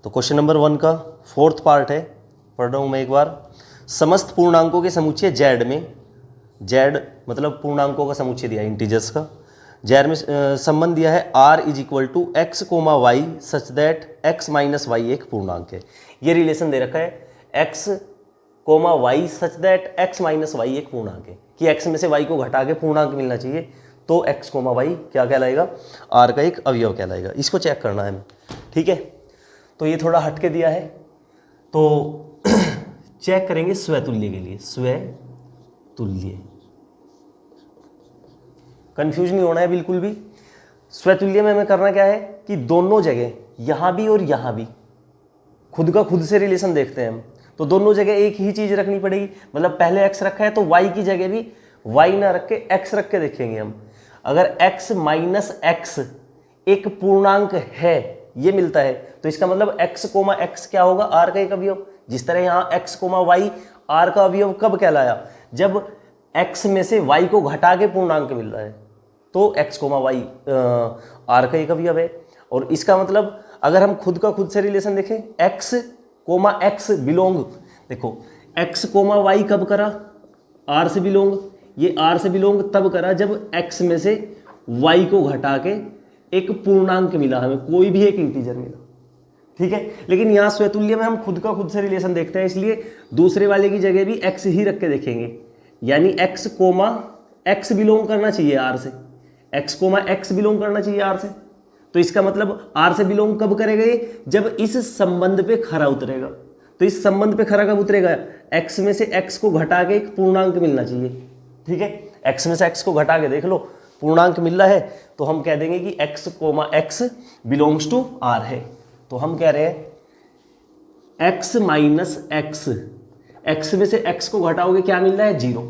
तो question number 1 का fourth part है, पढ़ रहा हूँ मैं एक बार। समस्त पूर्णांकों के समुच्चय जेड में, जेड मतलब पूर्णांकों का समुच्चय दिया है इंटीजर्स का, जेड में संबंध दिया है r is equal to x comma Y such that x minus y एक पूर्णांक है। ये रिलेशन दे रखा है x comma Y such that x minus y एक पूर्णांक है कि x में से y को घटा के पूर्णांक मिलना चाहिए, तो x कोमा वाई क्या कहलाएगा, r का एक अवयव कहलाएगा। इसको चेक करना है हमें, ठीक है। तो ये थोड़ा हट के दिया है, तो चेक करेंगे स्वतुल्य के लिए। स्वतुल्य, कंफ्यूज नहीं होना है बिल्कुल भी। स्वतुल्य में हमें करना क्या है कि दोनों जगह यहां भी और यहां भी खुद का खुद से रिलेशन देखते हैं हम, तो दोनों जगह एक ही चीज रखनी पड़ेगी। मतलब पहले x रखा है तो y की जगह भी y ना रख के x रख के देखेंगे हम। अगर x माइनस एक्स एक पूर्णांक है, ये मिलता है, तो इसका मतलब x कोमा x क्या होगा, r का एक अवयव। जिस तरह यहाँ x कोमा y r का अवयव कब कहलाया, जब x में से y को घटा के पूर्णांक मिल रहा है, तो x कोमा y r का एक अवयव है। और इसका मतलब अगर हम खुद का खुद से रिलेशन देखें, x कोमा x बिलोंग, देखो x कोमा y कब करा, r से बिलोंग, ये r से बिलोंग तब करा जब x में से y को घटा के एक पूर्णांक मिला, हमें कोई भी एक इंटीजर मिला, ठीक है। लेकिन यहाँ स्वतुल्य में हम खुद का खुद से रिलेशन देखते हैं, इसलिए दूसरे वाले की जगह भी x ही रख के देखेंगे। यानी x कोमा x बिलोंग करना चाहिए r से, x कोमा x बिलोंग करना चाहिए r से। तो इसका मतलब r से बिलोंग कब करेगा ये, जब इस संबंध पे खरा उतरेगा। तो इस संबंध पे खरा कब उतरेगा, x में से x को घटा के एक पूर्णांक मिलना चाहिए, ठीक है। x में से x को घटा के देख लो, पूर्णांक मिल रहा है, तो हम कह देंगे कि x comma x belongs to r है। तो हम कह रहे हैं x माइनस एक्स, x में से x को घटाओगे क्या मिल रहा है, 0,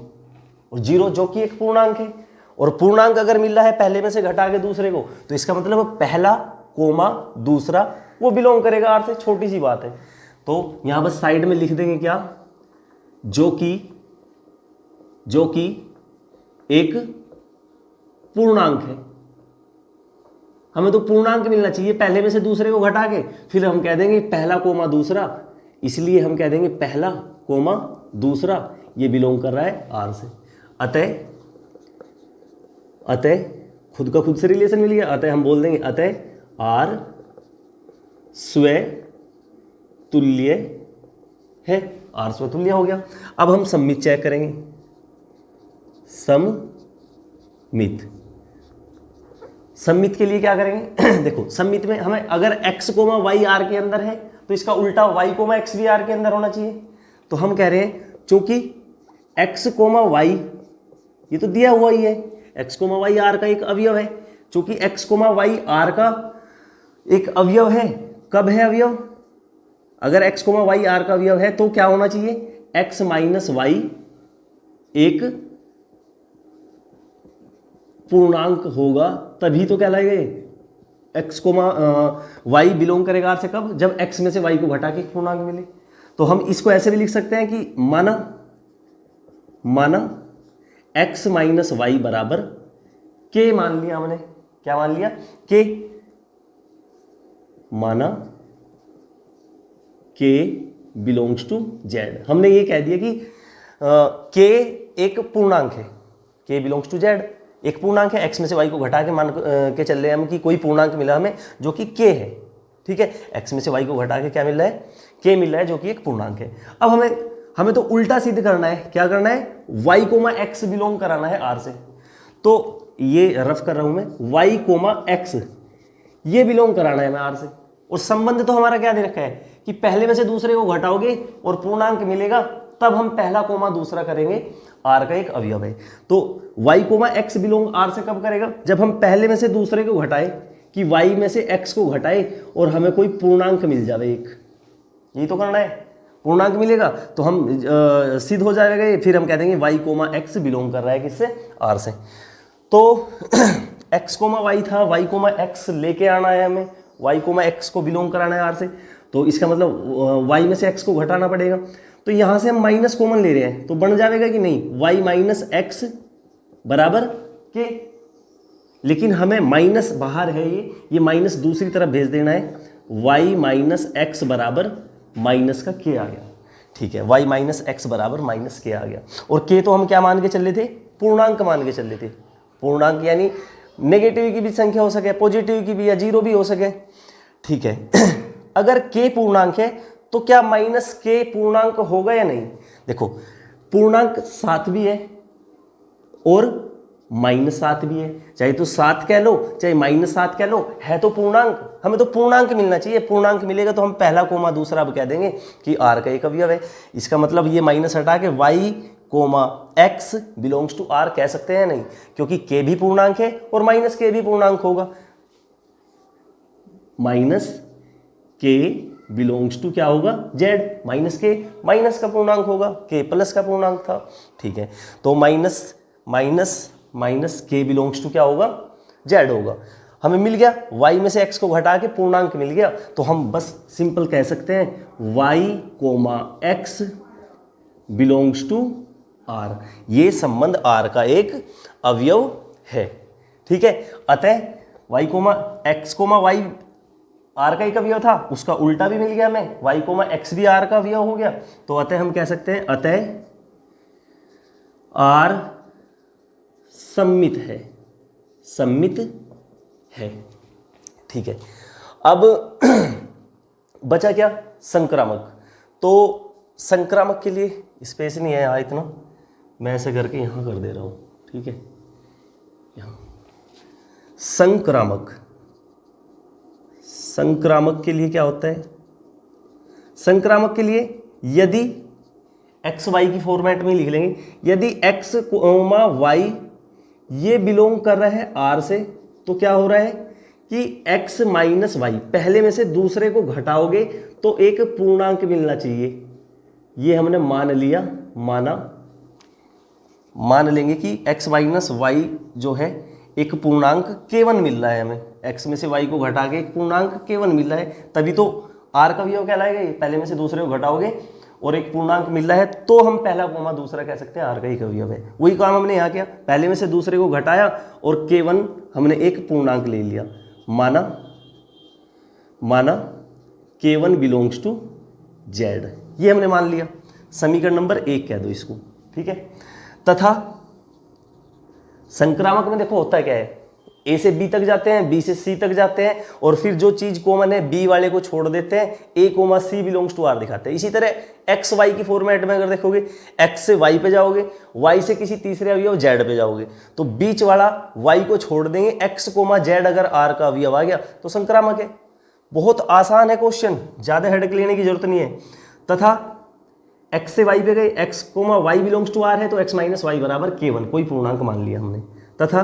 और 0 जो कि एक पूर्णांक है। और पूर्णांक अगर मिल रहा है पहले में से घटा के दूसरे को, तो इसका मतलब पहला कोमा दूसरा वो बिलोंग करेगा r से, छोटी सी बात है। तो यहां बस साइड में लिख देंगे क्या, जो कि एक पूर्णांक है। हमें तो पूर्णांक मिलना चाहिए, पहले में से दूसरे को घटा के फिर हम कह देंगे पहला कोमा दूसरा, इसलिए हम कह देंगे पहला कोमा दूसरा ये बिलोंग कर रहा है r से। अतः खुद का खुद से रिलेशन मिल गया, अतः हम बोल देंगे अतः r स्वतुल्य है, r स्वतुल्य हो गया। अब हम सममित चेक करेंगे, सममित के लिए क्या करेंगे देखो सममित में हमें अगर x कोमा y r के अंदर है, तो इसका उल्टा y कोमा x भी r के अंदर होना चाहिए। तो हम कह रहे हैं चूंकि x कोमा y ये तो दिया हुआ ही है, x कोमा y r का एक अवयव है, चूंकि x कोमा y r का एक अवयव है, कब है अवयव, अगर x कोमा y r का अवयव है तो क्या होना चाहिए, x माइनस y एक पूर्णांक होगा, तभी तो कहलाएगा x कोमा y बिलोंग करेगा r से कब, जब x में से y को घटा के एक पूर्णांक मिले। तो हम इसको ऐसे भी लिख सकते हैं कि माना x माइनस वाई बराबर k मान लिया हमने, क्या मान लिया, k, माना k बिलोंग्स टू z। हमने ये कह दिया कि k एक पूर्णांक है, k बिलोंग्स टू z एक पूर्णांक है, x में से y को घटा के मान के चल रहे हैं हम कि कोई पूर्णांक मिला हमें जो कि k है, ठीक है। x में से y को घटा के क्या मिल रहा है, k मिल रहा है जो कि एक पूर्णांक है। अब हमें तो उल्टा सिद्ध करना है, क्या करना है, y कोमा x बिलोंग कराना है r से। तो ये रफ कर रहा हूं मैं, y कोमा x ये बिलोंग कराना है मैं r से। और संबंध तो हमारा क्या दे रखा है कि पहले में से दूसरे को घटाओगे और पूर्णांक मिलेगा, तब हम पहला कोमा दूसरा करेंगे, r का एक अवयव है। तो y comma x belong r से कब करेगा, जब हम पहले में से दूसरे को घटाए, कि y में से x को घटाए और हमें कोई पूर्णांक मिल जाए एक, यही तो करना है, पूर्णांक मिलेगा तो हम सिद्ध हो जाएगा ये, फिर हम कह देंगे y कोमा x बिलोंग कर रहा है किससे, r से। तो x कोमा y था, y कोमा x लेके आना है हमें, y कोमा x को बिलोंग कराना है r से, तो इसका मतलब y में से x को घटाना पड़ेगा। तो यहाँ से हम माइनस कॉमन ले रहे हैं, तो बन जाएगा कि नहीं, y माइनस एक्स बराबर k, लेकिन हमें माइनस बाहर है, ये माइनस दूसरी तरफ भेज देना है, y माइनस एक्स बराबर माइनस का k आ गया। ठीक है, y माइनस एक्स बराबर माइनस k आ गया। और k तो हम क्या मान के चल रहे थे, पूर्णांक मान के चल रहे थे। पूर्णांक यानी नेगेटिव की भी संख्या हो सके, पॉजिटिव की भी, या जीरो भी हो सके। ठीक है अगर k पूर्णांक है तो क्या माइनस k पूर्णांक होगा या नहीं? देखो पूर्णांक 7 भी है और -7 भी है, चाहे तो 7 कह लो चाहे -7 कह लो, है तो पूर्णांक। हमें तो पूर्णांक मिलना चाहिए, पूर्णांक मिलेगा तो हम पहला कोमा दूसरा अब कह देंगे कि r का एक अवयव है। इसका मतलब ये माइनस हटा के y comma x belongs to r कह सकते हैं नहीं, क्योंकि k भी पूर्णांक है और माइनस k भी पूर्णांक होगा। माइनस k बिलोंग्स टू क्या होगा, z। माइनस k माइनस का पूर्णांक होगा, k प्लस का पूर्णांक था। ठीक है, तो माइनस k बिलोंग्स टू क्या होगा, z होगा। हमें मिल गया, y में से x को घटा के पूर्णांक मिल गया, तो हम बस सिंपल कह सकते हैं y comma x belongs to r। ये संबंध r का एक अवयव है। ठीक है, अतः y comma x comma y r का एक अवयव था, उसका उल्टा भी मिल गया हमें, y कोमा x भी r का अवयव हो गया। तो अतः हम कह सकते हैं अतः r सममित है, सममित है। ठीक है, अब बचा क्या, संक्रामक। तो संक्रामक के लिए स्पेस नहीं है यहाँ इतना, मैं ऐसे करके यहाँ कर दे रहा हूँ। ठीक है, यहाँ संक्रामक, संक्रामक के लिए क्या होता है, संक्रामक के लिए यदि एक्स वाई की फॉर्मेट में लिख लेंगे, यदि एक्स कोमा वाई ये बिलोंग कर रहा है आर से, तो क्या हो रहा है कि एक्स माइनस वाई, पहले में से दूसरे को घटाओगे तो एक पूर्णांक मिलना चाहिए। ये हमने मान लिया, मान लेंगे कि x माइनस वाई जो है एक पूर्णांक k1 मिल रहा है हमें, x में से y को घटा के एक पूर्णांक k1 मिल रहा है, तभी तो r का अवयव कहलाएगा। ये पहले में से दूसरे को घटाओगे और एक पूर्णांक मिल रहा है, तो हम पहला कोमा दूसरा कह सकते हैं r का एक अवयव है। वही काम हमने यहाँ किया, पहले में से दूसरे को घटाया और k1 हमने एक पूर्णांक ले लिया, माना k1 बिलोंग्स टू z, ये हमने मान लिया। समीकरण नंबर 1 कह दो इसको। ठीक है, तथा संक्रामक में देखो होता है क्या है, ए से बी तक जाते हैं, बी से सी तक जाते हैं, और फिर जो चीज कॉमन है बी वाले को छोड़ देते हैं, a comma c belongs to R दिखाते हैं। इसी तरह एक्स वाई की फॉर्मेट में अगर देखोगे, एक्स से वाई पे जाओगे, वाई से किसी तीसरे अवयव जेड पे जाओगे, तो बीच वाला वाई को छोड़ देंगे, एक्स कोमा जेड अगर आर का अवयव आ गया तो संक्रामक है। बहुत आसान है क्वेश्चन, ज्यादा हेडेक लेने की जरूरत नहीं है। तथा एक्स से वाई पे गए, x comma Y belongs to R है, तो एक्स माइनस वाई बराबर k1, कोई पूर्णांक मान लिया हमने। तथा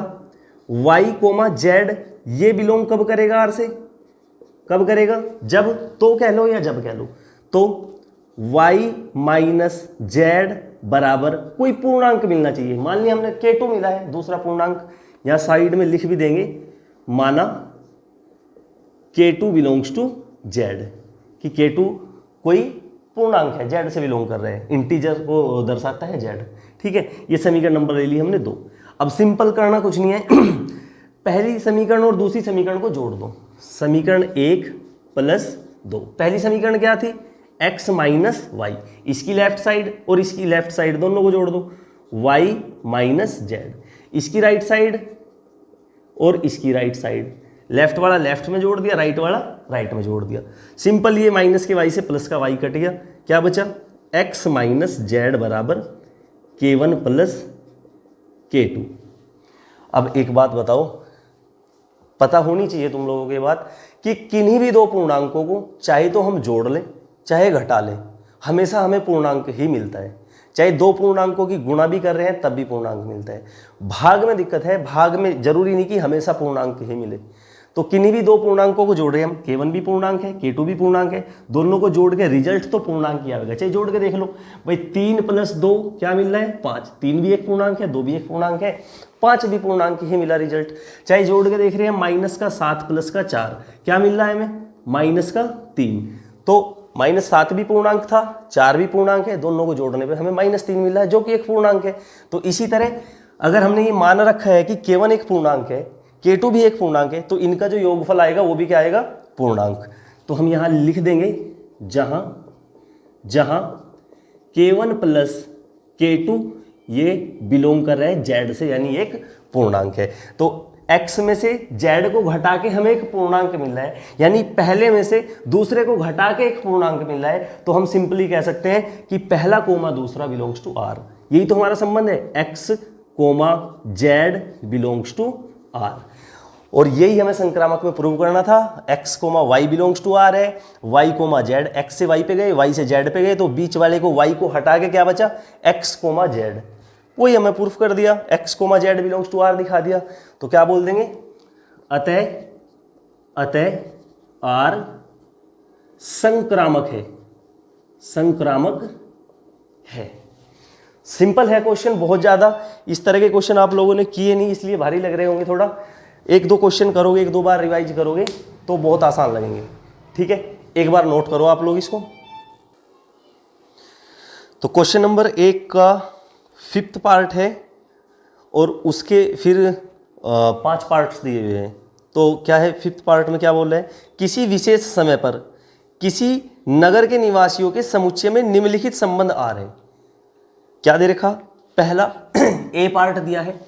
वाई कोमा जेड ये बिलोंग कब करेगा आर से, कब करेगा, जब, तो कह लो या जब कह लो, तो वाई माइनस जेड बराबर कोई पूर्णांक मिलना चाहिए। मान लिया हमने k2 मिला है, दूसरा पूर्णांक यहाँ साइड में लिख भी देंगे, माना k2 बिलोंग्स टू जेड, कि k2 कोई पूर्णांक है, जेड से बिलोंग कर रहे हैं, इंटीजर को दर्शाता है जेड। ठीक है, ये समीकरण नंबर ले ली हमने 2। अब सिंपल करना कुछ नहीं है, पहली समीकरण और दूसरी समीकरण को जोड़ दो, समीकरण 1 प्लस 2। पहली समीकरण क्या थी, x माइनस वाई, इसकी लेफ्ट साइड और इसकी लेफ्ट साइड दोनों को जोड़ दो, y माइनस जेड, इसकी राइट साइड और इसकी राइट साइड, लेफ्ट वाला लेफ्ट में जोड़ दिया, राइट वाला राइट में जोड़ दिया। सिंपल, ये माइनस के वाई से प्लस का वाई कट गया, क्या बचा, x माइनस जेड बराबर k1 प्लस k2। अब एक बात बताओ, पता होनी चाहिए तुम लोगों के बात, कि किन्हीं भी दो पूर्णांकों को चाहे तो हम जोड़ लें चाहे घटा लें, हमेशा हमें पूर्णांक ही मिलता है। चाहे दो पूर्णांकों की गुणा भी कर रहे हैं तब भी पूर्णांक मिलता है। भाग में दिक्कत है, भाग में जरूरी नहीं कि हमेशा पूर्णांक ही मिले। तो किन्हीं भी दो पूर्णांकों को जोड़ रहे हैं हम, k1 भी पूर्णांक है, k2 भी पूर्णांक है, दोनों को जोड़ के रिजल्ट तो पूर्णांक ही आएगा। चाहे जोड़ के देख लो भाई, 3 प्लस 2 क्या मिल रहा है, 5, 3 भी एक पूर्णांक है, 2 भी एक पूर्णांक है, 5 भी पूर्णांक ही मिला रिजल्ट। चाहे जोड़ के देख रहे हैं, माइनस का 7 प्लस का 4 क्या मिल रहा है हमें, माइनस का 3, तो -7 भी पूर्णांक था, 4 भी पूर्णांक है, दोनों को जोड़ने पे हमें -3 मिल रहा है, जो कि एक पूर्णांक है। तो इसी तरह अगर हमने ये मान रखा है कि k1 एक पूर्णांक है, k2 भी एक पूर्णांक है, तो इनका जो योगफल आएगा वो भी क्या आएगा, पूर्णांक। तो हम यहाँ लिख देंगे जहाँ जहाँ k1 प्लस k2 ये बिलोंग कर रहा है z से, यानी एक पूर्णांक है। तो x में से z को घटा के हमें एक पूर्णांक मिल रहा है, यानी पहले में से दूसरे को घटा के एक पूर्णांक मिल रहा है। तो हम सिंपली कह सकते हैं कि पहला कोमा दूसरा बिलोंग्स टू r। यही तो हमारा संबंध है, x comma z belongs to r। और यही हमें संक्रामक में प्रूव करना था। x comma y belongs to r है, y कोमा z, x से y पे गए, y से z पे गए, तो बीच वाले को y को हटा के क्या बचा, x कोमा z। वही हमें प्रूफ कर दिया, x comma z belongs to r दिखा दिया। तो क्या बोल देंगे, अतः r संक्रामक है, संक्रामक है। सिंपल है क्वेश्चन, बहुत ज़्यादा इस तरह के क्वेश्चन आप लोगों ने किए नहीं, इसलिए भारी लग रहे होंगे थोड़ा। एक दो क्वेश्चन करोगे, एक दो बार रिवाइज करोगे तो बहुत आसान लगेंगे। ठीक है, एक बार नोट करो आप लोग इसको। तो क्वेश्चन नंबर 1 का 5th पार्ट है और उसके फिर 5 पार्ट्स दिए हुए हैं। तो क्या है 5th पार्ट में, क्या बोल रहे हैं, किसी विशेष समय पर किसी नगर के निवासियों के समुच्चय में निम्नलिखित संबंध आ रहे। क्या दे रखा, पहला ए पार्ट दिया है,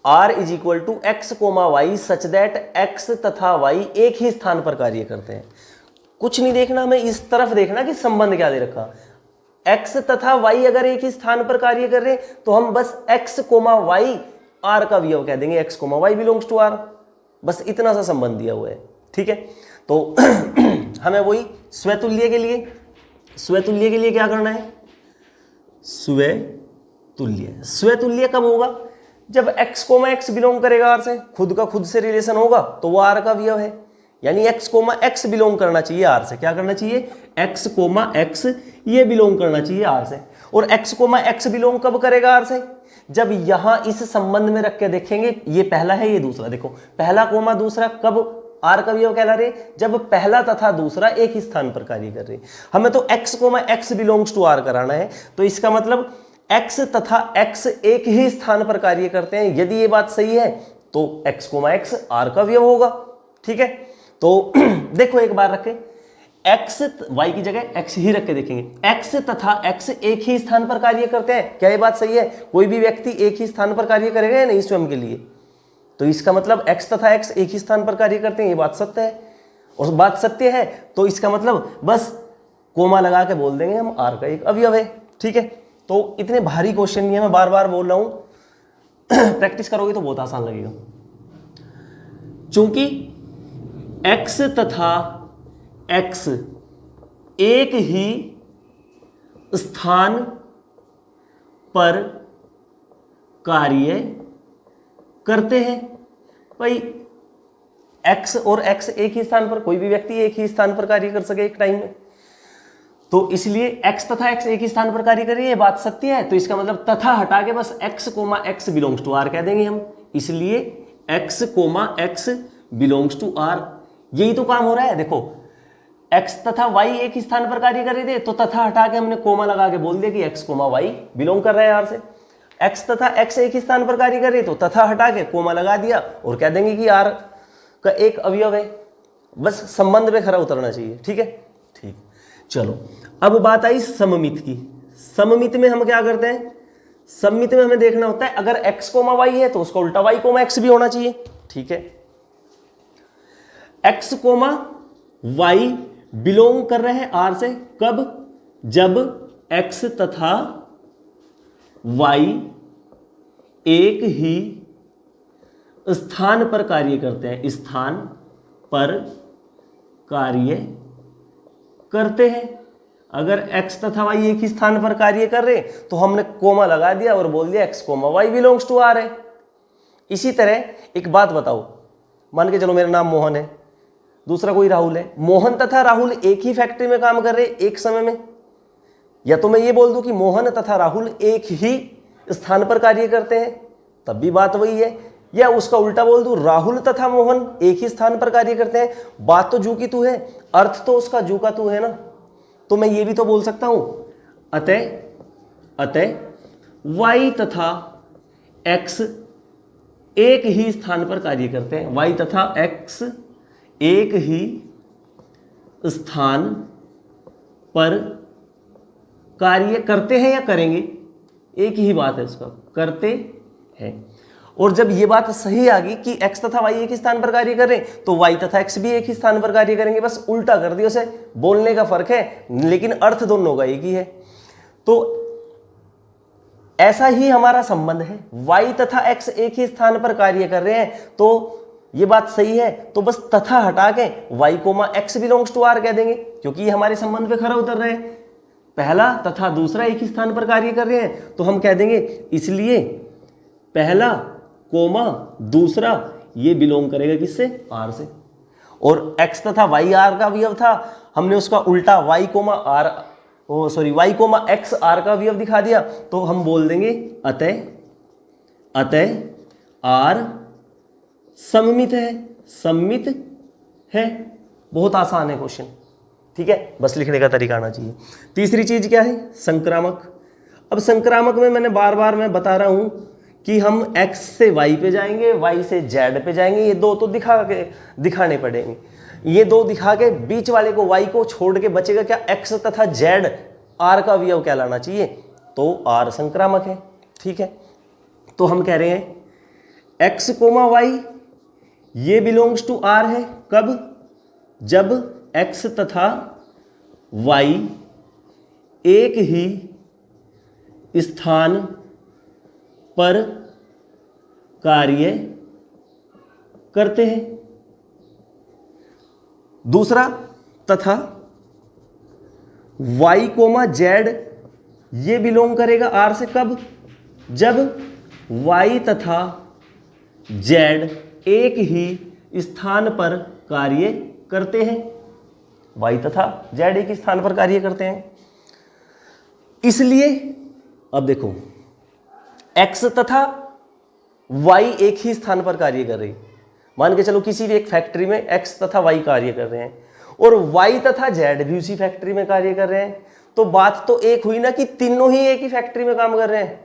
r is equal to x comma Y such that x तथा y एक ही स्थान पर कार्य करते हैं। कुछ नहीं देखना, हमें इस तरफ देखना कि संबंध क्या दे रखा। x तथा y अगर एक ही स्थान पर कार्य कर रहे हैं तो हम बस x कोमा y r का अवयव कह देंगे, x comma y belongs to r। बस इतना सा संबंध दिया हुआ है। ठीक है, तो हमें वही स्वतुल्य के लिए क्या करना है, स्वतुल्य। स्वतुल्य कब होगा, जब x कोमा x बिलोंग करेगा r से, खुद का खुद से रिलेशन होगा तो वो r का अवयव है। यानी x कोमा x बिलोंग करना चाहिए r से। क्या करना चाहिए, x कोमा x ये बिलोंग करना चाहिए r से। और x कोमा x बिलोंग कब करेगा r से, जब यहां इस संबंध में रख के देखेंगे, ये पहला है ये दूसरा, देखो पहला कोमा दूसरा कब r का अवयव कहला रहे, जब पहला तथा दूसरा एक ही स्थान पर कार्य कर रहे। हमें तो x comma x belongs to r कराना है, तो इसका मतलब x तथा x एक ही स्थान पर कार्य करते हैं। यदि ये बात सही है तो x कोमा x r का अवयव होगा। ठीक है, तो देखो एक बार रखें, x y की जगह x ही रख के देखेंगे, x तथा x एक ही स्थान पर कार्य करते हैं। क्या ये बात सही है, कोई भी व्यक्ति एक ही स्थान पर कार्य करेगा या नहीं स्वयं के लिए, तो इसका मतलब x तथा x एक ही स्थान पर कार्य करते हैं, ये बात सत्य है। और बात सत्य है तो इसका मतलब बस कोमा लगा के बोल देंगे हम r का एक अवयव है। ठीक है, तो इतने भारी क्वेश्चन नहीं है, मैं बार बार बोल रहा हूं, प्रैक्टिस करोगे तो बहुत आसान लगेगा। चूंकि x तथा x एक ही स्थान पर कार्य करते हैं। भाई x और x एक ही स्थान पर, कोई भी व्यक्ति एक ही स्थान पर कार्य कर सके एक टाइम में, तो इसलिए x तथा x एक ही स्थान पर कार्य कर रही है, ये बात सत्य है। तो इसका मतलब तथा हटा के बस x comma x belongs to r कह देंगे हम। इसलिए x comma x belongs to r, यही तो काम हो रहा है। देखो x तथा y एक ही स्थान पर कार्य कर रहे थे, तो तथा हटा के हमने कोमा लगा के बोल दिया कि x कोमा y बिलोंग कर रहे हैं r से। x तथा x एक ही स्थान पर कार्य कर रहे, तो तथा हटा के कोमा लगा दिया और कह देंगे कि r का एक अवयव है। बस संबंध पे खरा उतरना चाहिए। ठीक है, ठीक, चलो अब बात आई सममित की। सममित में हम क्या करते हैं, सममित में हमें देखना होता है अगर x कोमा y है तो उसका उल्टा y कोमा x भी होना चाहिए। ठीक है, x कोमा y बिलोंग कर रहे हैं r से, कब, जब x तथा y एक ही स्थान पर कार्य करते हैं, स्थान पर कार्य करते हैं। अगर x तथा y एक ही स्थान पर कार्य कर रहे तो हमने कोमा लगा दिया और बोल दिया x comma y belongs to r है। इसी तरह एक बात बताओ, मान के चलो मेरा नाम मोहन है, दूसरा कोई राहुल है, मोहन तथा राहुल एक ही फैक्ट्री में काम कर रहे एक समय में, या तो मैं ये बोल दूं कि मोहन तथा राहुल एक ही स्थान पर कार्य करते हैं, तब भी बात वही है। या उसका उल्टा बोल दूं राहुल तथा मोहन एक ही स्थान पर कार्य करते हैं, बात तो जू की तू है, अर्थ तो उसका जू का तू है ना। तो मैं ये भी तो बोल सकता हूं अतः y तथा x एक ही स्थान पर कार्य करते हैं, y तथा x एक ही स्थान पर कार्य करते हैं या करेंगे, एक ही बात है उसका, करते हैं। और जब ये बात सही आ गई कि x तथा y एक ही स्थान पर कार्य कर रहे हैं तो y तथा x भी एक ही स्थान पर कार्य करेंगे, बस उल्टा कर दिया उसे, बोलने का फर्क है लेकिन अर्थ दोनों का एक ही है। तो ऐसा ही हमारा संबंध है, y तथा x एक ही स्थान पर कार्य कर रहे हैं तो ये बात सही है, तो बस तथा हटा के y comma x belongs to r कह देंगे, क्योंकि ये हमारे संबंध पे खरा उतर रहे हैं। पहला तथा दूसरा एक ही स्थान पर कार्य कर रहे हैं तो हम कह देंगे इसलिए पहला कोमा दूसरा ये बिलोंग करेगा किससे, r से। और x तथा y r का अवयव था, हमने उसका उल्टा y कोमा x r का अवयव दिखा दिया, तो हम बोल देंगे अतः r सममित है, सममित है। बहुत आसान है क्वेश्चन, ठीक है, बस लिखने का तरीका आना चाहिए। तीसरी चीज क्या है, संक्रामक। अब संक्रामक में मैंने बार बार मैं बता रहा हूं कि हम x से y पे जाएंगे, y से z पे जाएंगे, ये दो तो दिखाने पड़ेंगे। ये दो दिखा के बीच वाले को y को छोड़ के बचेगा क्या, x तथा z r का अवयव कहलाना चाहिए, तो r संक्रामक है, ठीक है। तो हम कह रहे हैं x कोमा y ये बिलोंग्स टू r है, कब, जब x तथा y एक ही स्थान पर कार्य करते हैं। दूसरा, तथा y कोमा z ये बिलोंग करेगा r से, कब, जब y तथा z एक ही स्थान पर कार्य करते हैं। y तथा z एक ही स्थान पर कार्य करते हैं, इसलिए अब देखो x तथा y एक ही स्थान पर कार्य कर रही, मान के चलो किसी भी एक फैक्ट्री में x तथा y कार्य कर रहे हैं और y तथा z भी उसी फैक्ट्री में कार्य कर रहे हैं, तो बात तो एक हुई ना कि तीनों ही एक ही फैक्ट्री में काम कर रहे हैं,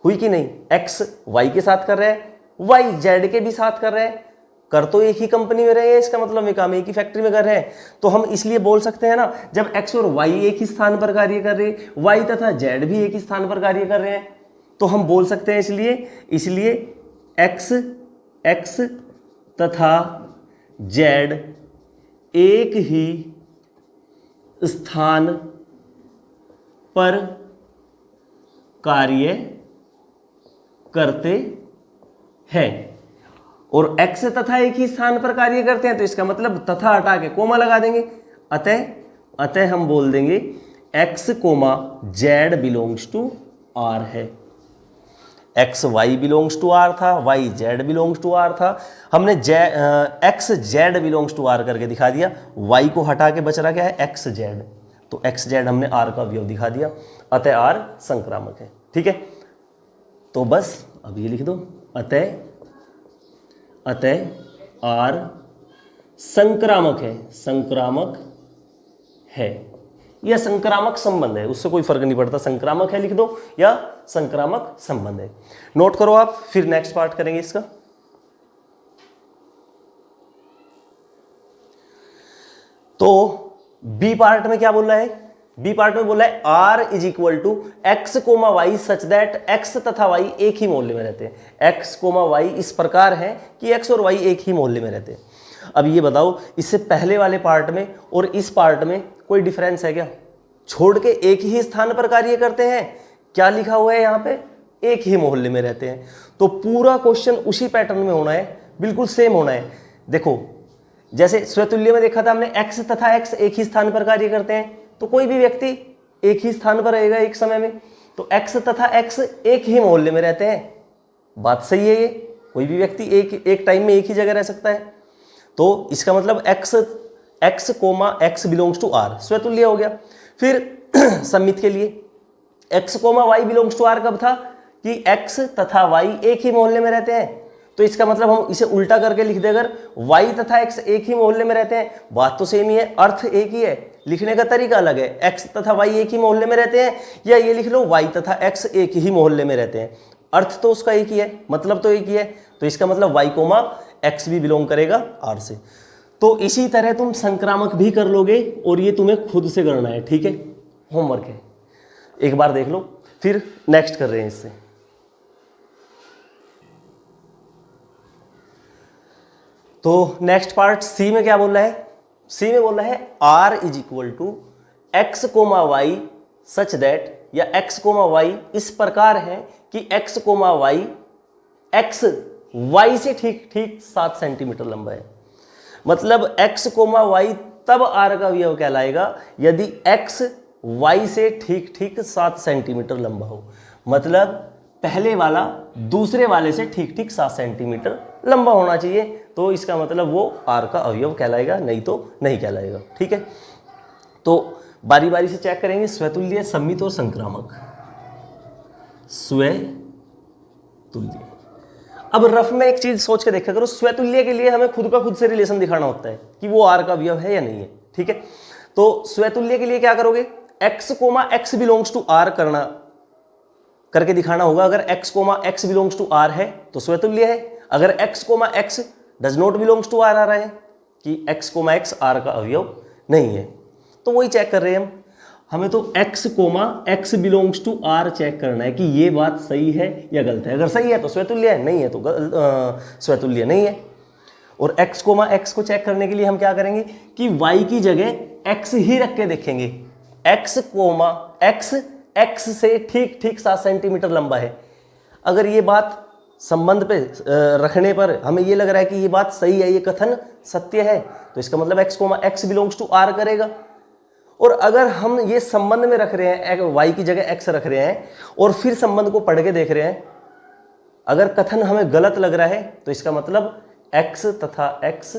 हुई कि नहीं। x y के साथ कर रहे हैं, y z के भी साथ कर रहे हैं, कर तो एक ही कंपनी में रहे हैं, इसका मतलब काम एक ही फैक्ट्री में कर रहे हैं। तो हम इसलिए बोल सकते हैं ना, जब x और y एक ही स्थान पर कार्य कर रहे हैं, y तथा z भी एक ही स्थान पर कार्य कर रहे हैं, तो हम बोल सकते हैं इसलिए x तथा z एक ही स्थान पर कार्य करते हैं। और x तथा एक ही स्थान पर कार्य करते हैं, तो इसका मतलब तथा हटा के कोमा लगा देंगे, अतः हम बोल देंगे x comma z belongs to r है। x y belongs to r था, y z belongs to r था, हमने x z belongs to r करके दिखा दिया, y को हटा के बच रहा क्या है, x z, तो x z हमने r का अवयव दिखा दिया, अतः r संक्रामक है, ठीक है। तो बस अब ये लिख दो, अतः r संक्रामक है, संक्रामक है, यह संक्रामक संबंध है, उससे कोई फर्क नहीं पड़ता, संक्रामक है लिख दो या संक्रामक संबंध है। नोट करो आप, फिर नेक्स्ट पार्ट करेंगे इसका। तो बी पार्ट में क्या बोल रहा है, बी पार्ट में बोला है r is equal to x comma Y such that x तथा y एक ही मोहल्ले में रहते हैं। x कोमा वाई इस प्रकार है कि x और y एक ही मोहल्ले में रहते हैं। अब ये बताओ, इससे पहले वाले पार्ट में और इस पार्ट में कोई डिफरेंस है क्या, छोड़ के एक ही स्थान पर कार्य करते हैं, क्या लिखा हुआ है यहाँ पे, एक ही मोहल्ले में रहते हैं। तो पूरा क्वेश्चन उसी पैटर्न में होना है, बिल्कुल सेम होना है। देखो जैसे स्वतुल्य में देखा था हमने, x तथा x एक ही स्थान पर कार्य करते हैं, तो कोई भी व्यक्ति एक ही स्थान पर रहेगा एक समय में, तो x तथा x एक ही मोहल्ले में रहते हैं, बात सही है ये, कोई भी व्यक्ति एक टाइम में एक ही जगह रह सकता है। तो इसका मतलब x comma x belongs to r स्वतुल्य हो गया। फिर सम्मित के लिए x comma y belongs to r कब था कि x तथा y एक ही मोहल्ले में रहते हैं, तो इसका मतलब हम इसे उल्टा करके लिख दे, अगर y तथा x एक ही मोहल्ले में रहते हैं, बात तो सेम ही है, अर्थ एक ही है, लिखने का तरीका अलग है। x तथा y एक ही मोहल्ले में रहते हैं, या ये लिख लो y तथा x एक ही मोहल्ले में रहते हैं, अर्थ तो उसका एक ही है, मतलब तो एक ही है, तो इसका मतलब y कोमा x भी बिलोंग करेगा r से। तो तो इसी तरह तुम संक्रामक भी कर लोगे और ये तुम्हें खुद से करना है, ठीक है, होमवर्क है, एक बार देख लो, फिर नेक्स्ट कर रहे हैं इससे। तो नेक्स्ट पार्ट सी में क्या बोल रहा है, सी में बोल रहा है r is equal to x comma Y such that, या x कोमा वाई इस प्रकार है कि x comma y x y से ठीक ठीक 7 सेंटीमीटर लंबा है। मतलब x कोमा वाई तब r का अवयव कहलाएगा यदि x y से ठीक ठीक 7 सेंटीमीटर लंबा हो। मतलब पहले वाला दूसरे वाले से ठीक ठीक 7 सेंटीमीटर लंबा होना चाहिए, तो इसका मतलब वो r का अवयव कहलाएगा, नहीं तो नहीं कहलाएगा, ठीक है। तो बारी बारी से चेक करेंगे, स्वतुल्य, सममित और संक्रामक। स्वतुल्य, अब रफ में एक चीज सोच के देखा करो, स्वतुल्य के लिए हमें खुद का खुद से रिलेशन दिखाना होता है कि वो r का अवयव है या नहीं है, ठीक है। तो स्वतुल्य के लिए क्या करोगे, x comma x belongs to r करके दिखाना होगा। अगर x comma x belongs to r है तो स्वतुल्य है, अगर x comma x does not belongs to r आ रहा है कि x कोमा x r का अवयव नहीं है, तो वही चेक कर रहे हैं हम। हमें तो x comma x belongs to r check करना है कि ये बात सही है या गलत है। अगर सही है तो स्वतुल्य है, नहीं है तो स्वतुल्य नहीं है। और x कोमा x को चेक करने के लिए हम क्या करेंगे कि y की जगह x ही रख के देखेंगे। x कोमा x x से ठीक ठीक 7 सेंटीमीटर लंबा है। अगर ये बात संबंध पे रखने पर हमें ये लग रहा है कि ये बात सही है, ये कथन सत्य है, तो इसका मतलब x comma x belongs to r करेगा। और अगर हम ये संबंध में रख रहे हैं, y की जगह x रख रहे हैं और फिर संबंध को पढ़ के देख रहे हैं, अगर कथन हमें गलत लग रहा है तो इसका मतलब x तथा x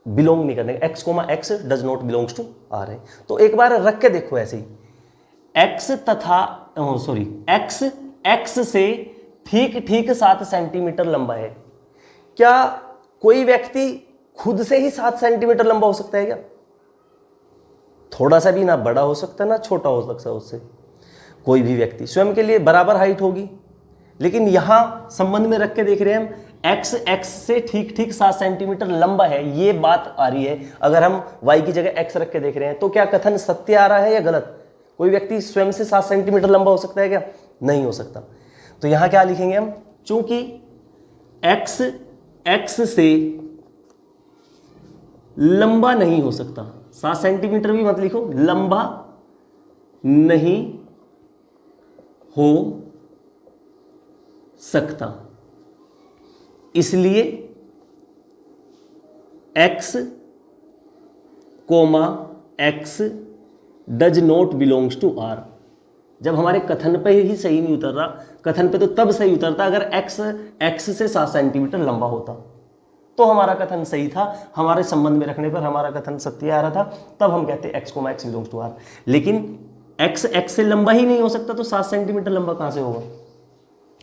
बिलोंग नहीं करने, x comma x does not belongs to r है। तो एक बार रख के देखो ऐसे ही, x x से ठीक ठीक 7 सेंटीमीटर लंबा है। क्या कोई व्यक्ति खुद से ही 7 सेंटीमीटर लंबा हो सकता है क्या? थोड़ा सा भी ना बड़ा हो सकता ना छोटा हो सकता उससे। कोई भी व्यक्ति स्वयं के लिए बराबर हाइट होगी, लेकिन यहां संबंध में रख के देख रहे हैं हम x x से ठीक ठीक 7 सेंटीमीटर लंबा है, ये बात आ रही है। अगर हम y की जगह x रख के देख रहे हैं तो क्या कथन सत्य आ रहा है या गलत? कोई व्यक्ति स्वयं से 7 सेंटीमीटर लंबा हो सकता है क्या? नहीं हो सकता। तो यहां क्या लिखेंगे हम, चूंकि x x से लंबा नहीं हो सकता, 7 सेंटीमीटर भी मत लिखो, लंबा नहीं हो सकता, इसलिए x comma x does not belongs to r। जब हमारे कथन पे ही सही नहीं उतर रहा, कथन पे तो तब सही उतरता अगर x x से 7 सेंटीमीटर लंबा होता, तो हमारा कथन सही था। हमारे संबंध में रखने पर हमारा कथन सत्य आ रहा था, तब हम कहते x comma x belongs to r। लेकिन x x से लंबा ही नहीं हो सकता तो 7 सेंटीमीटर लंबा कहां से होगा?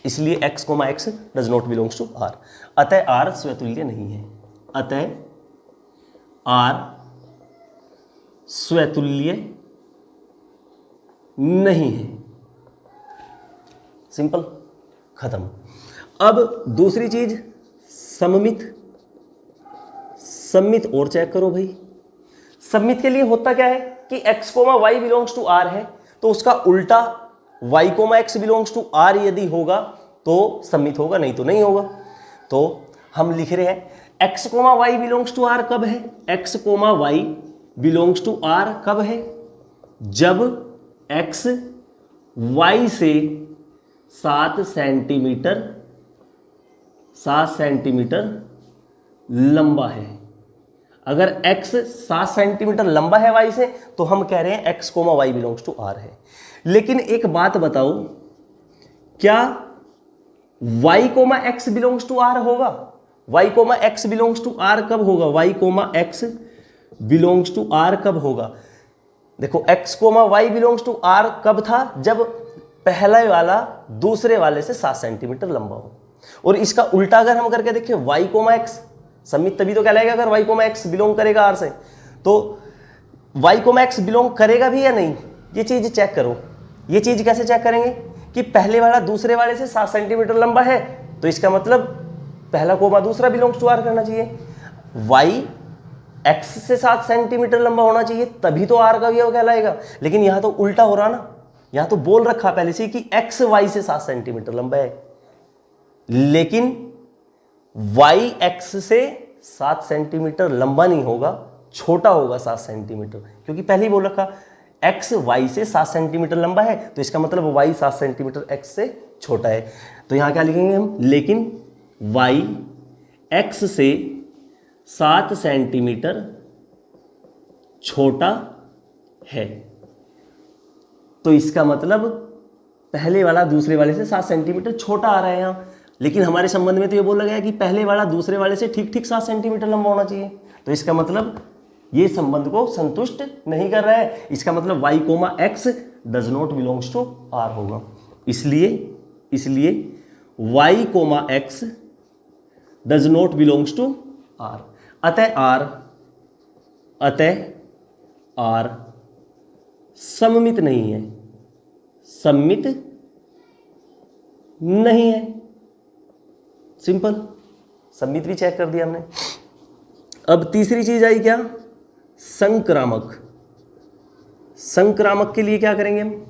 इसलिए x comma x does not belongs to r। अतः r स्वतुल्य नहीं है, अतः r स्वतुल्य नहीं है। सिंपल, खत्म। अब दूसरी चीज सममित और चेक करो भाई। सममित के लिए होता क्या है कि x comma y belongs to r है, तो उसका उल्टा y comma x belongs to r यदि होगा तो सममित होगा, नहीं तो नहीं होगा। तो हम लिख रहे हैं x comma y belongs to r कब है? x comma y belongs to r कब है? जब x y से 7 सेंटीमीटर लंबा है। अगर x 7 सेंटीमीटर लंबा है y से तो हम कह रहे हैं x comma y belongs to r है। लेकिन एक बात बताओ, क्या y comma x belongs to r होगा? y comma x belongs to r कब होगा? y comma x belongs to r कब होगा? देखो x comma y belongs to r कब था? जब पहला वाला दूसरे वाले से 7 सेंटीमीटर लंबा हो। और इसका उल्टा अगर हम करके देखें y कोमा x, सममित तभी तो कहलाएगा अगर y कोमा x बिलोंग करेगा r से। तो y कोमा x बिलोंग करेगा भी या नहीं, ये चीज चेक करो। ये चीज कैसे चेक करेंगे कि पहले वाला दूसरे वाले से 7 सेंटीमीटर लंबा है, तो इसका मतलब पहला कोमा दूसरा बिलोंग्स टू r करना चाहिए। वाई एक्स से 7 सेंटीमीटर लंबा होना चाहिए, तभी तो आर का अवयव कहलाएगा। लेकिन यहां तो उल्टा हो रहा ना, यहां तो बोल रखा पहले से कि एक्स वाई से 7 सेंटीमीटर लंबा है, लेकिन वाई एक्स से 7 सेंटीमीटर लंबा नहीं होगा, छोटा होगा 7 सेंटीमीटर, क्योंकि पहले ही बोल रखा एक्स वाई से 7 सेंटीमीटर लंबा है, तो इसका मतलब वाई 7 सेंटीमीटर एक्स से छोटा है। तो यहां क्या लिखेंगे हम, लेकिन वाई एक्स से 7 सेंटीमीटर छोटा है। तो इसका मतलब पहले वाला दूसरे वाले से 7 सेंटीमीटर छोटा आ रहा है यहां, लेकिन हमारे संबंध में तो ये बोला गया है कि पहले वाला दूसरे वाले से ठीक ठीक 7 सेंटीमीटर लंबा होना चाहिए। तो इसका मतलब ये संबंध को संतुष्ट नहीं कर रहा है। इसका मतलब y comma x does not belongs to R होगा। इसलिए y comma x does not belongs to R. अतः आर सममित नहीं है, सममित नहीं है। सिंपल, सममित भी चेक कर दिया हमने। अब तीसरी चीज आई क्या, संक्रामक। संक्रामक के लिए क्या करेंगे हम,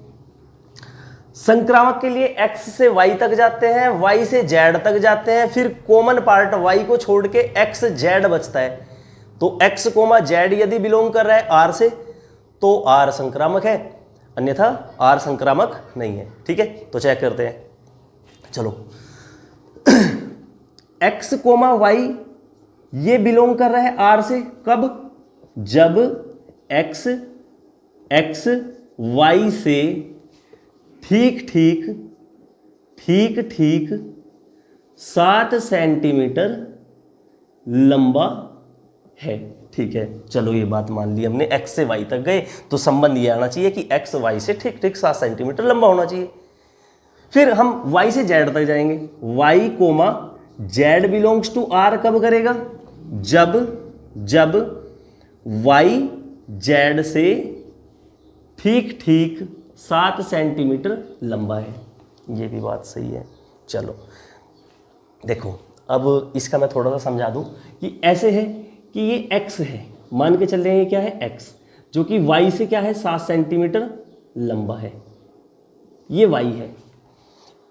संक्रामक के लिए x से y तक जाते हैं, y से z तक जाते हैं, फिर कॉमन पार्ट y को छोड़ के x z बचता है। तो x कोमा z यदि बिलोंग कर रहा है r से तो r संक्रामक है, अन्यथा r संक्रामक नहीं है। ठीक है, तो चेक करते हैं। चलो x कोमा y ये बिलोंग कर रहा है r से, कब, जब x y से ठीक ठीक 7 सेंटीमीटर लंबा है। ठीक है, चलो ये बात मान ली हमने, x से y तक गए तो संबंध ये आना चाहिए कि x y से ठीक ठीक 7 सेंटीमीटर लंबा होना चाहिए। फिर हम y से z तक जाएंगे, y comma z belongs to r कब करेगा, जब y z से ठीक ठीक 7 सेंटीमीटर लंबा है। ये भी बात सही है। चलो देखो, अब इसका मैं थोड़ा सा समझा दूं कि ऐसे है कि ये x है, मान के चल रहे हैं क्या है x, जो कि y से क्या है 7 सेंटीमीटर लंबा है। ये y है,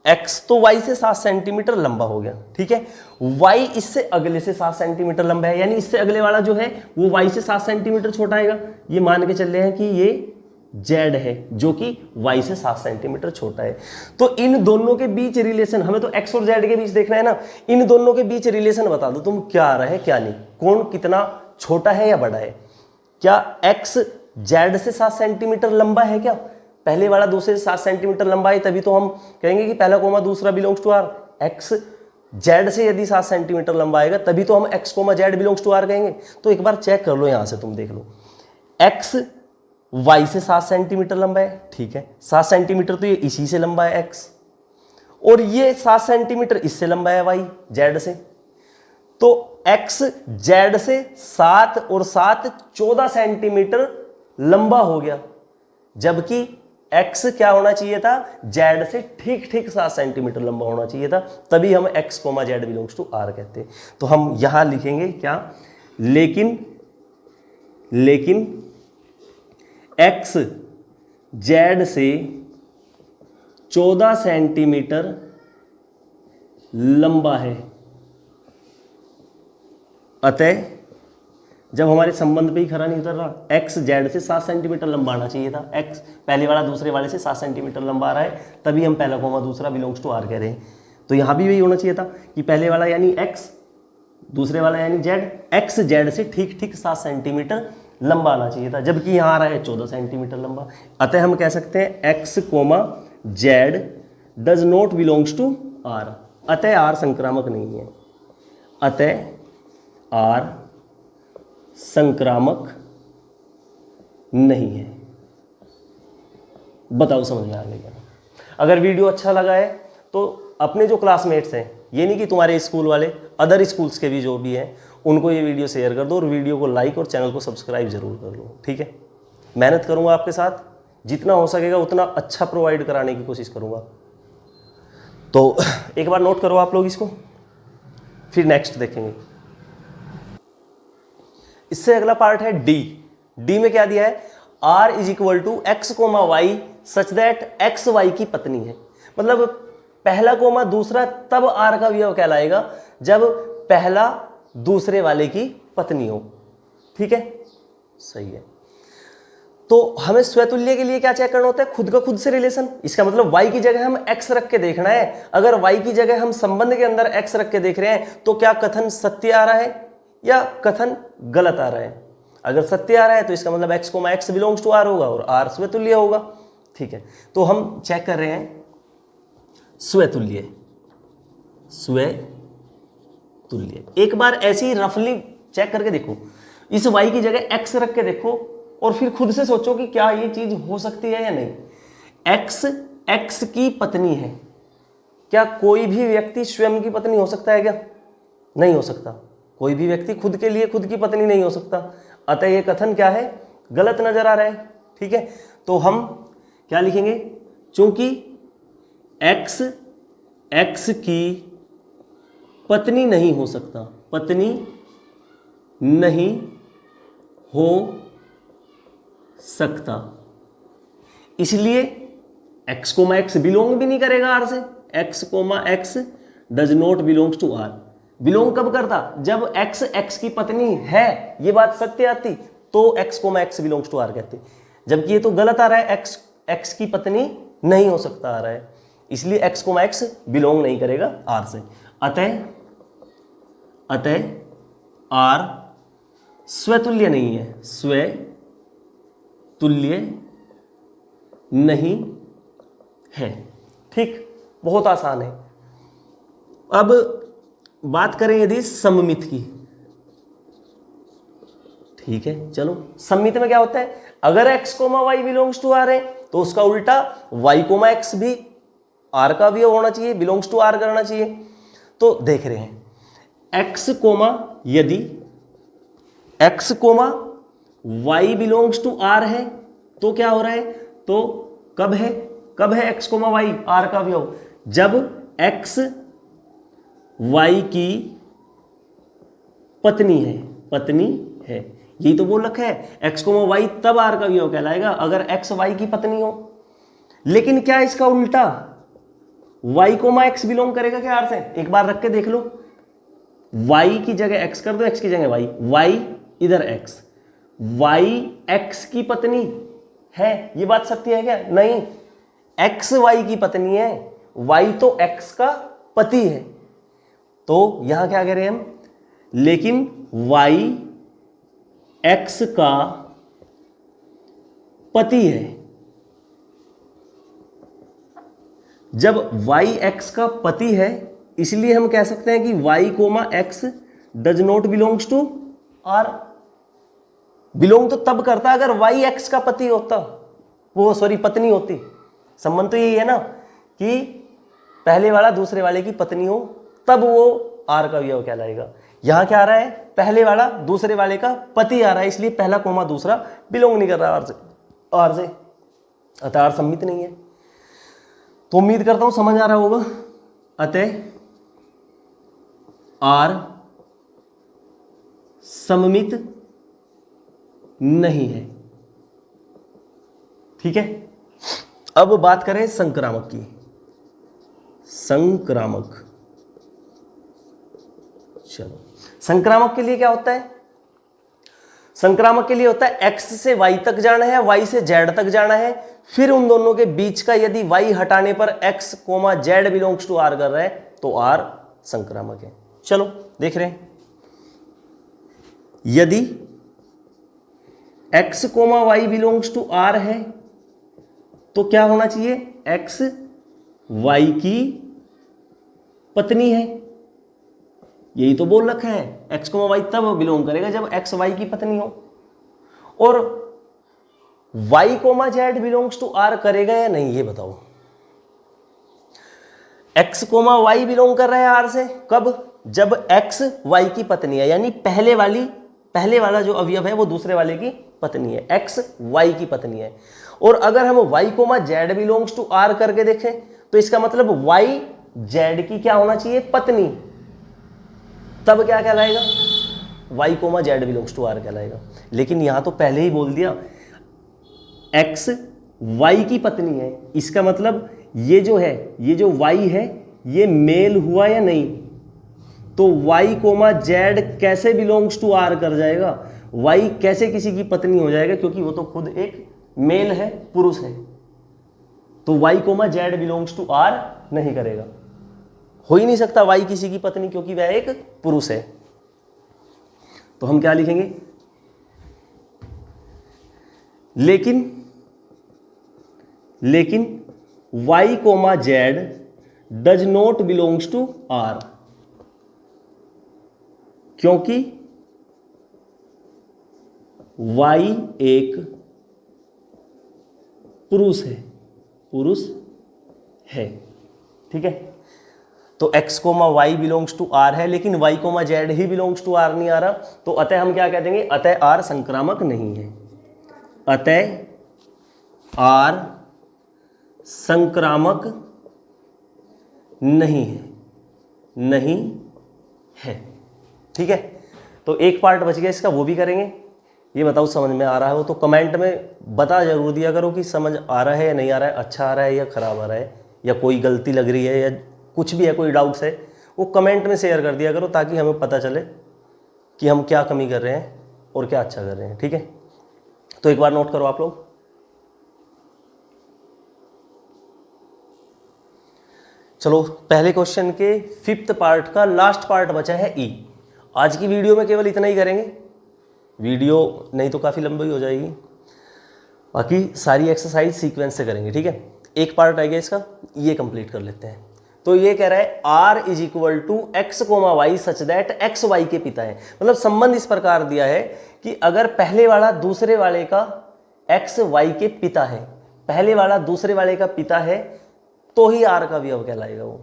x तो y से 7 सेंटीमीटर लंबा हो गया। ठीक है, y इससे अगले से 7 सेंटीमीटर लंबा है, यानी इससे अगले वाला जो है वो y से 7 सेंटीमीटर छोटा आएगा। ये मान के चल रहे हैं कि ये z है जो कि y से 7 सेंटीमीटर छोटा है। तो इन दोनों के बीच रिलेशन, हमें तो x और z के बीच देखना है ना, इन दोनों के बीच रिलेशन बता दो तुम, क्या आ रहा है क्या नहीं, कौन कितना छोटा है या बड़ा है। क्या x z से 7 सेंटीमीटर लंबा है, क्या पहले वाला दूसरे से 7 सेंटीमीटर लंबा है, तभी तो हम कहेंगे कि पहला कोमा दूसरा belongs to R. x z से यदि 7 सेंटीमीटर लंबा आएगा तभी तो हम x comma z belongs to R कहेंगे। तो एक बार चेक कर लो, यहां से तुम देख लो, x y से 7 सेंटीमीटर लंबा है। ठीक है, 7 सेंटीमीटर तो ये इसी से लंबा है x, और ये 7 सेंटीमीटर इससे लंबा है y z से। तो x z से 7 और 7 14 सेंटीमीटर लंबा हो गया, जबकि x क्या होना चाहिए था, z से ठीक ठीक 7 सेंटीमीटर लंबा होना चाहिए था, तभी हम x comma z belongs to r कहते हैं। तो हम यहां लिखेंगे क्या, लेकिन x z से 14 सेंटीमीटर लंबा है। अतः जब हमारे संबंध पे ही खरा नहीं उतर रहा, x z से 7 सेंटीमीटर लंबा आना चाहिए था, x पहले वाला दूसरे वाले से 7 सेंटीमीटर लंबा आ रहा है, तभी हम पहला कोमा दूसरा बिलोंग्स टू r कह रहे हैं। तो यहां भी यही होना चाहिए था कि पहले वाला यानी x, दूसरे वाला यानी z, x z से ठीक ठीक 7 सेंटीमीटर लंबा आना चाहिए था, जबकि यहाँ आ रहा है 14 सेंटीमीटर लंबा। अतः हम कह सकते हैं x comma z does not belongs to r। अतः r संक्रामक नहीं है, अतः r संक्रामक नहीं है। बताओ समझ में आ गया? अगर वीडियो अच्छा लगा है तो अपने जो क्लासमेट्स हैं, ये नहीं कि तुम्हारे स्कूल वाले, अदर स्कूल्स के भी जो भी हैं, उनको ये वीडियो शेयर कर दो और वीडियो को लाइक और चैनल को सब्सक्राइब जरूर कर लो। ठीक है, मेहनत करूंगा आपके साथ, जितना हो सकेगा उतना अच्छा प्रोवाइड कराने की कोशिश करूंगा। तो एक बार नोट करो आप लोग इसको, फिर नेक्स्ट देखेंगे। इससे अगला पार्ट है डी। डी में क्या दिया है, R is equal to x comma Y such that X Y की पत्नी है। मतलब पहला कोमा दूसरा तब आर का अवयव कहलाएगा जब पहला दूसरे वाले की पत्नी हो। ठीक है, सही है। तो हमें स्वतुल्य के लिए क्या चेक करना होता है, खुद का खुद से रिलेशन। इसका मतलब y की जगह हम x रख के देखना है। अगर y की जगह हम संबंध के अंदर x रख के देख रहे हैं तो क्या कथन सत्य आ रहा है या कथन गलत आ रहा है। अगर सत्य आ रहा है तो इसका मतलब x comma x belongs to r होगा और r स्वतुल्य होगा। ठीक है, तो हम चेक कर रहे हैं स्वतुल्य। स्वतुल्य एक बार ऐसे ही रफली चेक करके देखो, इस y की जगह x रख के देखो और फिर खुद से सोचो कि क्या ये चीज हो सकती है या नहीं। x की पत्नी है, क्या कोई भी व्यक्ति स्वयं की पत्नी हो सकता है क्या? नहीं हो सकता। कोई भी व्यक्ति खुद के लिए खुद की पत्नी नहीं हो सकता। अतः ये कथन क्या है, गलत नजर आ रहा है। ठीक है, तो हम क्या लिखेंगे, चूंकि x की पत्नी नहीं हो सकता, पत्नी नहीं हो सकता, इसलिए x कोमा x बिलोंग भी नहीं करेगा r से। x comma x does not belongs to r। Belong कब करता, जब x की पत्नी है, ये बात सत्य आती तो x comma x belongs to r कहते। जबकि ये तो गलत आ रहा है, x की पत्नी नहीं हो सकता आ रहा है, इसलिए x कोमा x बिलोंग नहीं करेगा r से। अतः r स्वतुल्य नहीं है, स्वतुल्य नहीं है। ठीक, बहुत आसान है। अब बात करें यदि सममित की। ठीक है, चलो सममित में क्या होता है, अगर x comma y belongs to r है तो उसका उल्टा y कोमा x भी r का भी होना चाहिए, बिलोंग्स टू r करना चाहिए। तो देख रहे हैं x कोमा, यदि x comma y belongs to r है तो क्या हो रहा है, तो कब है x कोमा y r का भी हो, जब x y की पत्नी है। यही तो बोल रखा है, x कोमा y तब r का वियोग कहलाएगा अगर x y की पत्नी हो। लेकिन क्या इसका उल्टा y कोमा x बिलोंग करेगा क्या r से? एक बार रख के देख लो, y की जगह x कर दो, x की जगह y इधर x, y x की पत्नी है, ये बात सत्य है क्या? नहीं, x y की पत्नी है, y तो x का पति है। तो यहां क्या कह रहे हैं हम, लेकिन y x का पति है। जब y x का पति है इसलिए हम कह सकते हैं कि y comma x does not belongs to r। Belong तो तब करता अगर y x का पति होता, वो सॉरी पत्नी होती। संबंध तो यही है ना कि पहले वाला दूसरे वाले की पत्नी हो तब वो r का वियोग कहलाएगा। यहां क्या आ रहा है, पहले वाला दूसरे वाले का पति आ रहा है, इसलिए पहला कोमा दूसरा बिलोंग नहीं कर रहा r से, अतः r सम्मित नहीं है। तो उम्मीद करता हूं समझ आ रहा होगा। अतः r सममित नहीं है। ठीक है, अब बात करें संक्रामक की। संक्रामक, चलो संक्रामक के लिए क्या होता है, संक्रामक के लिए होता है x से y तक जाना है, y से z तक जाना है, फिर उन दोनों के बीच का यदि y हटाने पर x comma z belongs to r कर रहा है तो r संक्रामक है। चलो देख रहे हैं, यदि x comma y belongs to r है तो क्या होना चाहिए, x y की पत्नी है। यही तो बोल रखा है, x कोमा y तब बिलोंग करेगा जब x y की पत्नी हो। और y comma z belongs to r करेगा या नहीं ये बताओ। x कोमा y बिलोंग कर रहा है r से, कब, जब x y की पत्नी है, यानी पहले वाला जो अवयव है वो दूसरे वाले की पत्नी है, x y की पत्नी है। और अगर हम y comma z belongs to r करके देखें तो इसका मतलब y z की क्या होना चाहिए, पत्नी, तब क्या कहलाएगा, y comma Z belongs to R कहलाएगा। लेकिन यहां तो पहले ही बोल दिया x y की पत्नी है, इसका मतलब ये जो है, ये जो y है ये मेल हुआ या नहीं, तो y कोमा जेड कैसे बिलोंग्स टू आर कर जाएगा, y कैसे किसी की पत्नी हो जाएगा, क्योंकि वो तो खुद एक मेल है, पुरुष है, तो y comma Z belongs to R नहीं करेगा, हो ही नहीं सकता y किसी की पत्नी, क्योंकि वह एक पुरुष है। तो हम क्या लिखेंगे, लेकिन y comma Z does not belongs to R, क्योंकि y एक पुरुष है, ठीक है। तो x comma Y belongs to R है, लेकिन y कोमा जेड ही बिलोंग्स टू आर नहीं आ रहा, तो अतः हम क्या कह देंगे, अतः आर संक्रामक नहीं है, अतः आर संक्रामक नहीं है, ठीक है। तो एक पार्ट बच गया इसका, वो भी करेंगे। ये बताओ समझ में आ रहा हो तो कमेंट में बता जरूर दिया करो कि समझ आ रहा है या नहीं आ रहा है, अच्छा आ रहा है या खराब आ रहा है, या कोई गलती लग रही है या कुछ भी है, कोई डाउट्स है, वो कमेंट में शेयर कर दिया करो, ताकि हमें पता चले कि हम क्या कमी कर रहे हैं और क्या अच्छा कर रहे हैं, ठीक है। तो एक बार नोट करो आप लोग। चलो पहले क्वेश्चन के 5th पार्ट का लास्ट पार्ट बचा है ई। आज की वीडियो में केवल इतना ही करेंगे, वीडियो नहीं तो काफ़ी लंबी हो जाएगी, बाकी सारी एक्सरसाइज सीक्वेंस से करेंगे, ठीक है। एक पार्ट रह गया इसका, ये कंप्लीट कर लेते हैं। तो ये कह रहा है R is equal to x comma Y such that X Y के पिता है, मतलब संबंध इस प्रकार दिया है कि अगर पहले वाला दूसरे वाले का एक्स वाई के पिता है, पहले वाला दूसरे वाले का पिता है, तो ही आर का अवयव कहलाएगा वो,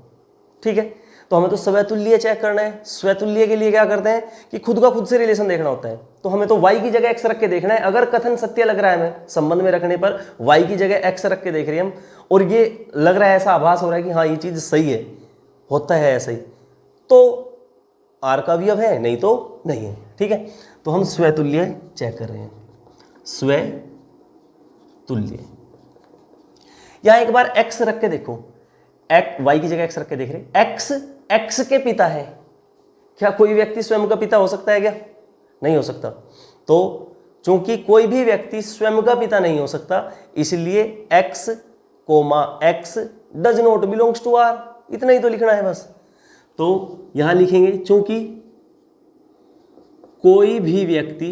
ठीक है। तो हमें तो स्वतुल्य चेक करना है। स्वतुल्य के लिए क्या करते हैं कि खुद का खुद से रिलेशन देखना होता है, तो हमें तो y की जगह x रख के देखना है। अगर कथन सत्य लग रहा है हमें संबंध में रखने पर, y की जगह x रख के देख रहे हैं हम, और ये लग रहा है, ऐसा आभास हो रहा है कि हाँ ये चीज़ सही है, होता है ऐसा ही, तो r का अवयव है, नहीं तो नहीं है, ठीक है। तो हम स्वतुल्य चेक कर रहे हैं, स्वतुल्य। यहां एक बार x रख के देखो, y की जगह x रख के देख रहे, x के पिता है। क्या कोई व्यक्ति स्वयं का पिता हो सकता है क्या? नहीं हो सकता। तो चूंकि कोई भी व्यक्ति स्वयं का पिता नहीं हो सकता, इसलिए x comma x does not belongs to R, इतना ही तो लिखना है बस। तो यहां लिखेंगे चूंकि कोई भी व्यक्ति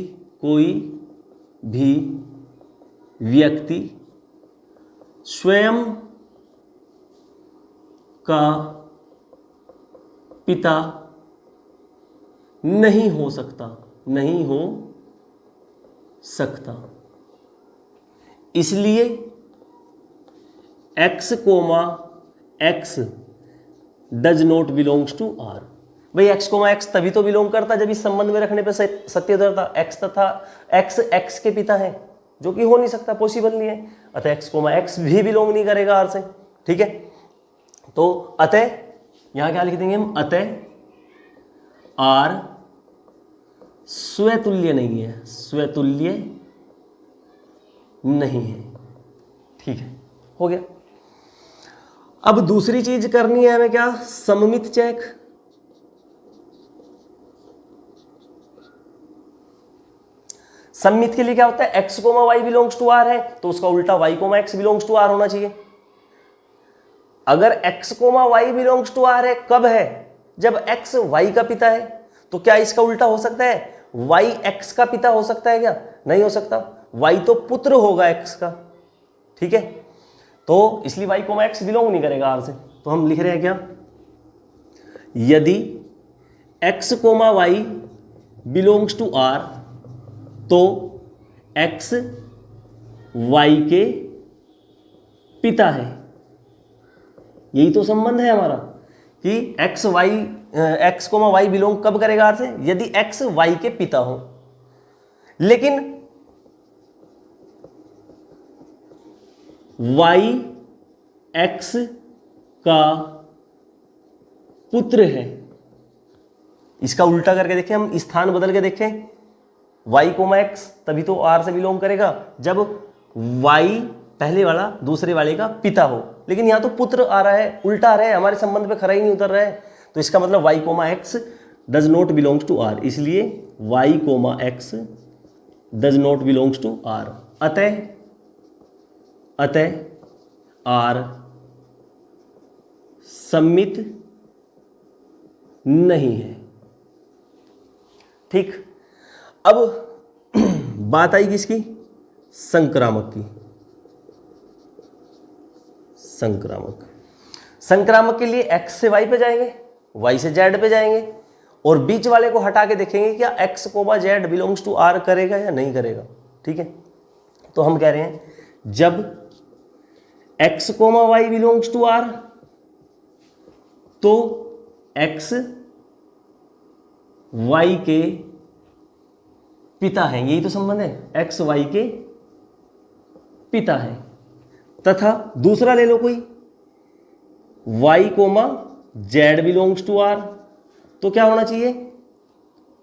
स्वयं का पिता नहीं हो सकता, इसलिए x comma x does not belongs to R. भाई x कोमा x तभी तो बिलोंग करता जब इस संबंध में रखने पर सत्य उतरता, x तथा x के पिता है, जो कि हो नहीं सकता, पॉसिबल नहीं है। अतः x कोमा x भी बिलोंग नहीं करेगा आर से, ठीक है। तो अतः यहां क्या लिख देंगे हम, अतः आर स्वतुल्य नहीं है, ठीक है, हो गया। अब दूसरी चीज करनी है हमें, क्या, सममित चेक। सममित के लिए क्या होता है, x comma y belongs to R है, तो उसका उल्टा y comma x belongs to R होना चाहिए। अगर x comma y belongs to R है, कब है, जब x y का पिता है, तो क्या इसका उल्टा हो सकता है, y x का पिता हो सकता है क्या? नहीं हो सकता, y तो पुत्र होगा x का, ठीक है। तो इसलिए y कोमा x बिलोंग नहीं करेगा आर से। तो हम लिख रहे हैं क्या, यदि x comma y belongs to R, तो x y के पिता है। यही तो संबंध है हमारा कि x कोमा y बिलोंग कब करेगा आर से, यदि x y के पिता हो। लेकिन y x का पुत्र है, इसका उल्टा करके देखें, हम स्थान बदल के देखें, y कोमा एक्स, तभी तो r से बिलोंग करेगा जब y पहले वाला दूसरे वाले का पिता हो। लेकिन यहाँ तो पुत्र आ रहा है, उल्टा आ रहा है, हमारे संबंध पे खरा ही नहीं उतर रहा है। तो इसका मतलब y comma x does not belongs to r, इसलिए y comma x does not belongs to r। अतः r सम्मित नहीं है। ठीक, अब बात आई किसकी? संक्रामक की। संक्रामक के लिए x से y पे जाएंगे, y से z पे जाएंगे और बीच वाले को हटा के देखेंगे क्या x comma z belongs to r करेगा या नहीं करेगा। ठीक है, तो हम कह रहे हैं जब x comma y belongs to r तो x y के पिता हैं, यही तो संबंध है, x y के पिता हैं। तथा दूसरा ले लो कोई, y comma z belongs to r, तो क्या होना चाहिए?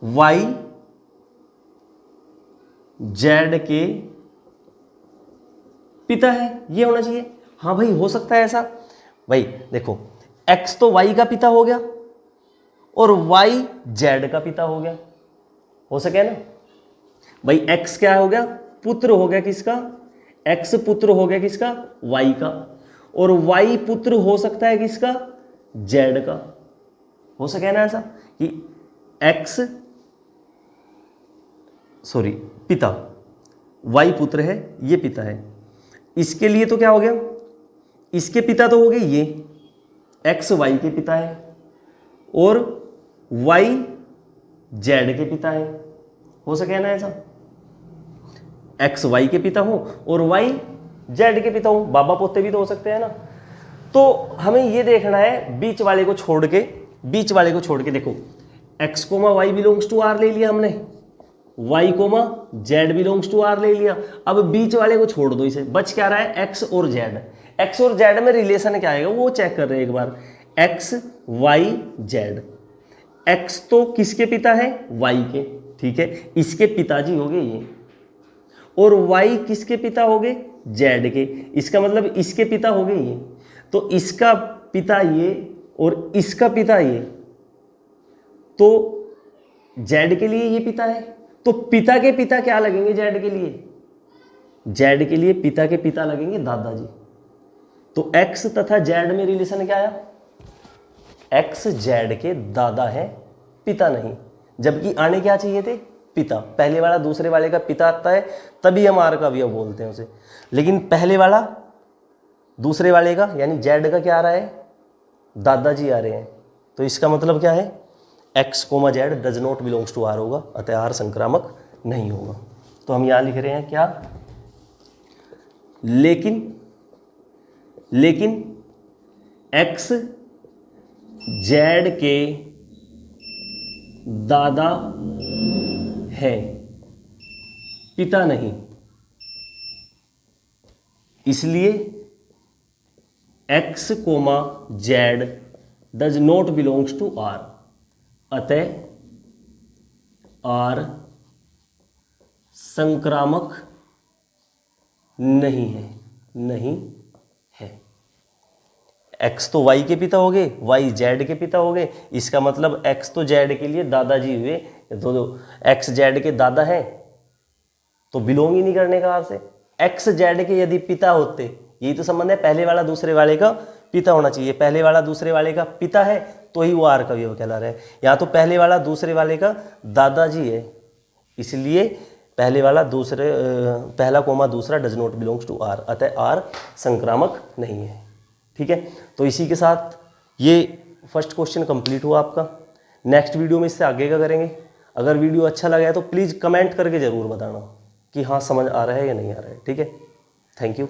y z के पिता है, ये होना चाहिए। हाँ भाई, हो सकता है ऐसा। भाई देखो, x तो y का पिता हो गया और y z का पिता हो गया, हो सके ना भाई। x क्या हो गया? पुत्र हो गया किसका? x पुत्र हो गया किसका? y का। और y पुत्र हो सकता है किसका? z का। हो सके ना ऐसा कि x पिता, y पुत्र है, ये पिता है। इसके लिए तो क्या हो गया? इसके पिता तो हो गए ये, x y के पिता है और y z के पिता है। हो सके ना ऐसा, x y के पिता हो और y z के पिता हो, बाबा पोते भी तो हो सकते हैं ना। तो हमें ये देखना है बीच वाले को छोड़ के, देखो x comma y belongs to r ले लिया हमने, y comma z belongs to r ले लिया। अब बीच वाले को छोड़ दो, इसे बच क्या रहा है? x और z में रिलेशन क्या आएगा वो चेक कर रहे हैं एक बार। x y z, x तो किसके पिता है? y के, ठीक है, इसके पिताजी हो गए ये, और y किसके पिता हो गए? z के, इसका मतलब इसके पिता हो गए ये। तो इसका पिता ये और इसका पिता ये, तो z के लिए ये पिता है, तो पिता के पिता क्या लगेंगे z के लिए? z के लिए पिता के पिता लगेंगे दादाजी। तो x तथा z में रिलेशन क्या आया? x z के दादा है, पिता नहीं। जबकि आने क्या चाहिए थे? पिता। पहले वाला दूसरे वाले का पिता आता है तभी हम r का अवयव बोलते हैं उसे, लेकिन पहले वाला दूसरे वाले का यानी z का क्या आ रहा है? दादाजी आ रहे हैं। तो इसका मतलब क्या है? x comma z does not belongs to r होगा, अतः r संक्रामक नहीं होगा। तो हम यहां लिख रहे हैं क्या? लेकिन x z के दादा है, पिता नहीं, इसलिए x comma z does not belongs to r, अतः r संक्रामक नहीं है। x तो y के पिता हो गए, y z के पिता हो गए, इसका मतलब x तो z के लिए दादाजी हुए। तो x z के दादा हैं तो बिलोंग ही नहीं करने का r से। x z के यदि पिता होते, यही तो संबंध है, पहले वाला दूसरे वाले का पिता होना चाहिए। पहले वाला दूसरे वाले का पिता है तो ही वो r का अवयव कहला रहा है। यहाँ तो पहले वाला दूसरे वाले का दादाजी है, इसलिए पहला कोमा दूसरा does not belongs to r, अतः r संक्रामक नहीं है। ठीक है, तो इसी के साथ ये फर्स्ट क्वेश्चन कंप्लीट हुआ आपका। नेक्स्ट वीडियो में इससे आगे का करेंगे। अगर वीडियो अच्छा लगा है तो प्लीज़ कमेंट करके ज़रूर बताना कि हाँ समझ आ रहा है या नहीं आ रहा है। ठीक है, थैंक यू।